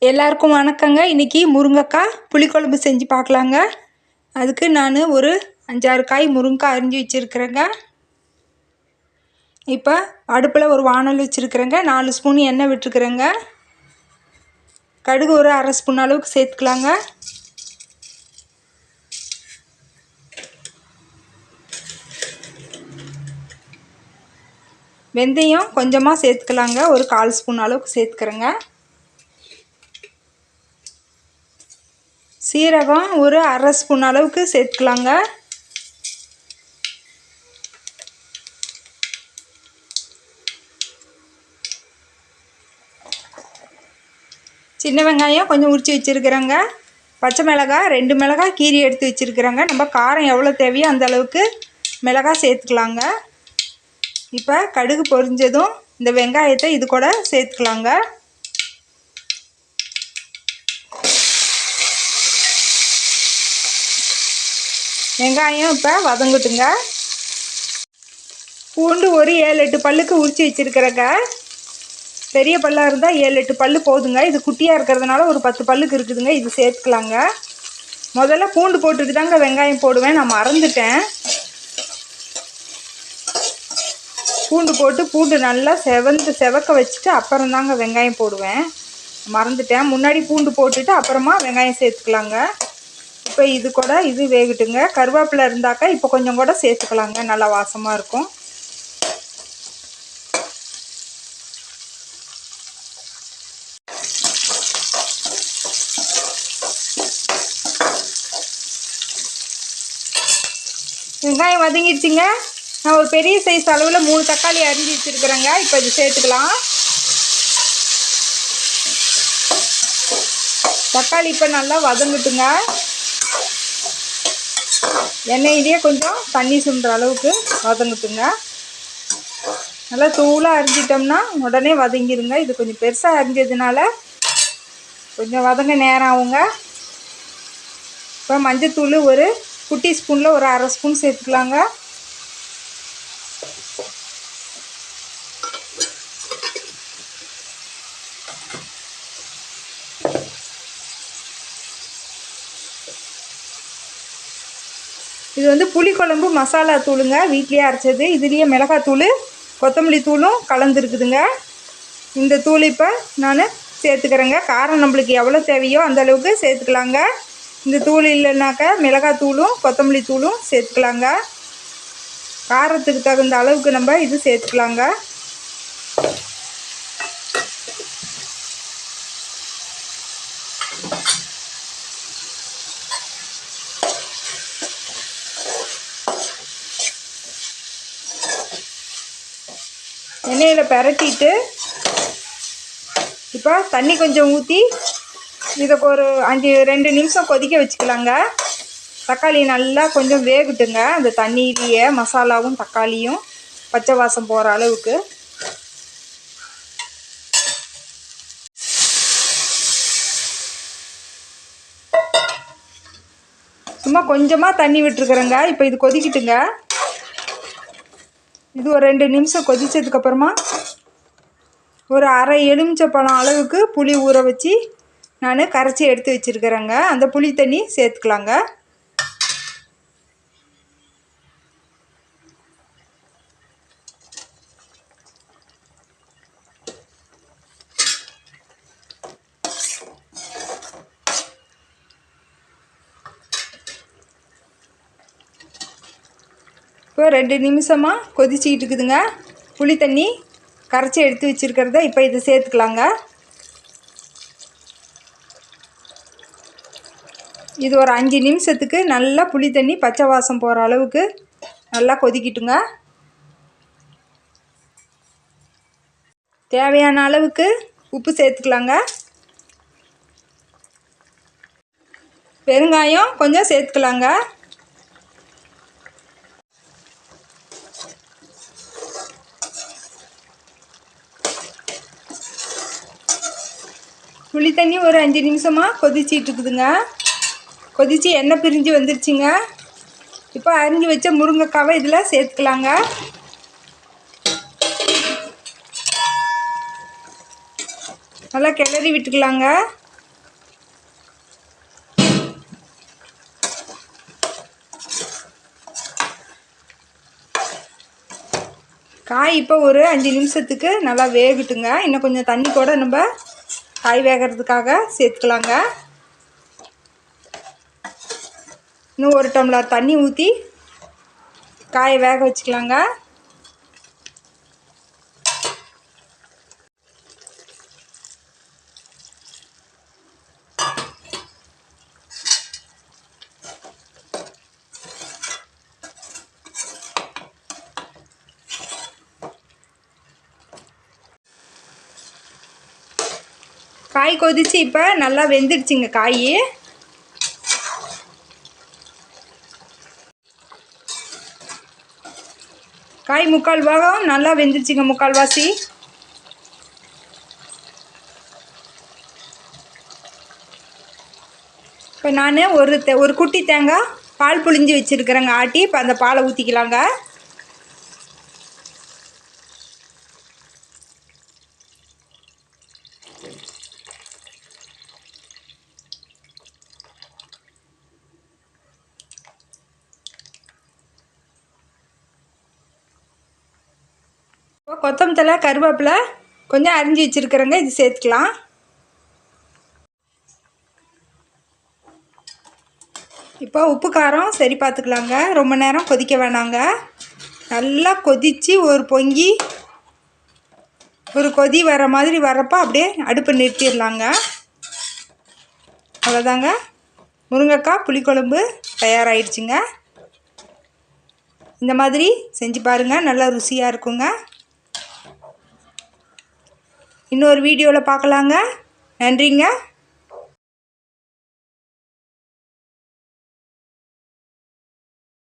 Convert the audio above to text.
எல்லாருக்கும் வணக்கங்க. இன்றைக்கி முருங்கைக்காய் புளிக்குழம்பு செஞ்சு பார்க்கலாங்க. அதுக்கு நான் ஒரு 5-6 காய் முருங்கைக்காய் அரிஞ்சு வச்சுருக்கிறேங்க. இப்போ அடுப்பில் ஒரு வானல் வச்சுருக்கிறேங்க. 4 ஸ்பூன் எண்ணெய் விட்டுருக்குறேங்க. கடுகு ஒரு அரை ஸ்பூன் அளவுக்கு சேர்த்துக்கலாங்க. வெந்தயம் கொஞ்சமாக சேர்த்துக்கலாங்க. ஒரு 1/4 ஸ்பூன் அளவுக்கு சேர்த்துக்கிறேங்க. சீரகம் ஒரு அரை ஸ்பூன் அளவுக்கு சேர்த்துக்கலாங்க. சின்ன வெங்காயம் கொஞ்சம் உரித்து வச்சுருக்கிறேங்க. பச்சை மிளகாய் 2 மிளகாய் கீரி எடுத்து வச்சுருக்கிறேங்க. நம்ம காரம் எவ்வளோ தேவையோ அந்த அளவுக்கு மிளகாய் சேர்த்துக்கலாங்க. இப்போ கடுகு பொரிஞ்சதும் இந்த வெங்காயத்தை இது கூட சேர்த்துக்கலாங்க. வெங்காயம் இப்போ வதங்கட்டுங்க. பூண்டு ஒரு 7-8 பல்லுக்கு உரித்து வச்சுருக்கிறேங்க. பெரிய பல்லாக இருந்தால் 7-8 பல்லு போதுங்க. இது குட்டியாக இருக்கிறதுனால ஒரு 10 பல்லுக்கு இருக்குதுங்க. இது சேர்த்துக்கலாங்க. முதல்ல பூண்டு போட்டுட்டு தாங்க வெங்காயம் போடுவேன். நான் மறந்துட்டேன். பூண்டு போட்டு பூண்டு நல்லா செவக்க வச்சுட்டு அப்புறம் தாங்க வெங்காயம் போடுவேன். மறந்துட்டேன். முன்னாடி பூண்டு போட்டுட்டு அப்புறமா வெங்காயம் சேர்த்துக்கலாங்க. இப்போ இது கூட இது வேகட்டுங்க. கருவேப்பிலை இருந்தாக்கா இப்போ கொஞ்சம் கூட சேர்த்துக்கலாங்க. நல்லா வாசமாக இருக்கும். வெங்காயம் வதங்கிடுச்சுங்க. நான் ஒரு பெரிய சைஸ் அளவில் 3 தக்காளி அரிஞ்சு வச்சுருக்குறேங்க. இப்போ இது சேர்த்துக்கலாம். தக்காளி இப்போ நல்லா வதங்கட்டுங்க. எண்ணெயிலேயே கொஞ்சம் தண்ணி சுண்டுற அளவுக்கு வதங்கட்டுங்க. நல்லா தூளாக அரிஞ்சிட்டோம்னா உடனே வதங்கிடுங்க. இது கொஞ்சம் பெருசாக அரிஞ்சதுனால கொஞ்சம் வதங்க நேரம் ஆகுங்க. இப்போ மஞ்சத்தூள் ஒரு குட்டி ஸ்பூனில் ஒரு அரை ஸ்பூன் சேர்த்துக்கலாங்க. இது வந்து புளிக்குழம்பு மசாலா தூளுங்க, வீட்லேயே அரைச்சது. இதுலேயே மிளகாத்தூள் கொத்தமல்லி தூளும் கலந்துருக்குதுங்க. இந்த தூள் இப்போ நான் சேர்த்துக்கிறேங்க. காரம் நம்மளுக்கு எவ்வளோ தேவையோ அந்தளவுக்கு சேர்த்துக்கலாங்க. இந்த தூள் இல்லைன்னாக்கா மிளகாத்தூளும் கொத்தமல்லி தூளும் சேர்த்துக்கலாங்க. காரத்துக்கு தகுந்த அளவுக்கு நம்ம இது சேர்த்துக்கலாங்க. எண்ணெயில் பிரட்டிட்டு இப்போ தண்ணி கொஞ்சம் ஊற்றி இதை ஒரு 2 நிமிஷம் கொதிக்க வச்சுக்கலாங்க. தக்காளி நல்லா கொஞ்சம் வேகட்டுங்க. அந்த தண்ணியிலேயே மசாலாவும் தக்காளியும் பச்சை வாசம் போகிற அளவுக்கு. சும்மா கொஞ்சமாக தண்ணி விட்டுருக்குறேங்க. இப்போ இது கொதிக்கிட்டுங்க. இது ஒரு 2 நிமிஷம் கொதித்ததுக்கப்புறமா ஒரு அரை எலுமிச்சப்பழம் அளவுக்கு புளி ஊற வச்சு நான் கரைச்சி எடுத்து வச்சுருக்கிறேங்க. அந்த புளி தண்ணி சேர்த்துக்கலாங்க. இப்போ 2 நிமிஷமாக கொதிச்சிக்கிட்டு இருக்குதுங்க. புளி தண்ணி கரைச்சி எடுத்து வச்சுருக்கிறத இப்போ இதை சேர்த்துக்கலாங்க. இது ஒரு 5 நிமிஷத்துக்கு நல்லா புளி தண்ணி பச்சை வாசம் போகிற அளவுக்கு நல்லா கொதிக்கிட்டுங்க. தேவையான அளவுக்கு உப்பு சேர்த்துக்கலாங்க. பெருங்காயம் கொஞ்சம் சேர்த்துக்கலாங்க. புளி தண்ணி ஒரு 5 நிமிஷமாக கொதிச்சிட்டு இருக்குதுங்க. கொதித்து எண்ணெய் பிரிஞ்சு வந்துருச்சுங்க. இப்போ அரிஞ்சு வச்ச முருங்கைக்காவை இதில் சேர்த்துக்கலாங்க. நல்லா கிளறி விட்டுக்கலாங்க. காய் இப்போ ஒரு 5 நிமிஷத்துக்கு நல்லா வேகட்டுங்க. இன்னும் கொஞ்சம் தண்ணி கூட நம்ம காய் வேகிறதுக்காக சேர்த்துக்கலாங்க. இன்னும் 1 டம்ளர் தண்ணி ஊற்றி காயை வேக வச்சுக்கலாங்க. காய் கொதிச்சு இப்போ நல்லா வெந்துடுச்சுங்க. காய் முக்கால் பாகம் நல்லா வெந்துடுச்சுங்க, முக்கால்வாசி. இப்போ நான் ஒரு குட்டி தேங்காய் பால் புழிஞ்சு வச்சுருக்கிறேங்க ஆட்டி. இப்போ அந்த பாலை ஊற்றிக்கலாங்க. இப்போ கொத்தமல்லி தழை, கருவேப்பிலை கொஞ்சம் அரிஞ்சு வச்சுருக்கிறேங்க, இது சேர்த்துக்கலாம். இப்போ உப்பு காரம் சரி பார்த்துக்கலாங்க. ரொம்ப நேரம் கொதிக்க வேணாங்க. நல்லா கொதித்து ஒரு கொதி வர மாதிரி வரப்போ அப்படியே அடுப்பை நிறுத்திடலாங்க. அவ்வளோதாங்க, முருங்கைக்காய் புளிக்குழம்பு தயாராகிடுச்சுங்க. இந்த மாதிரி செஞ்சு பாருங்கள், நல்லா ருசியாக இருக்குங்க. இன்னொரு வீடியோவில் பார்க்கலாங்க. நன்றிங்க.